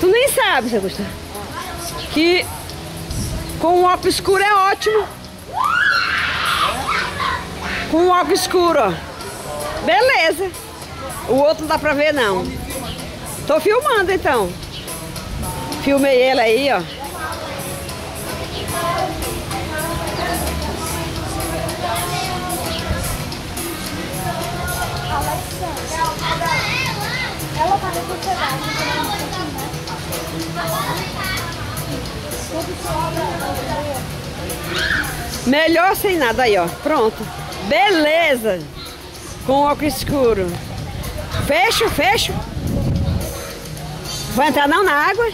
Tu nem sabe, Zé Gustavo, que com o óculos escuro é ótimo. Com o óculos escuro, ó. Beleza. O outro não dá pra ver, não. Tô filmando, então. Filmei ele aí, ó. Ela vai recuperar. Melhor sem nada aí, ó. Pronto. Beleza. Com óculos escuro. Fecho. Vai entrar não na água?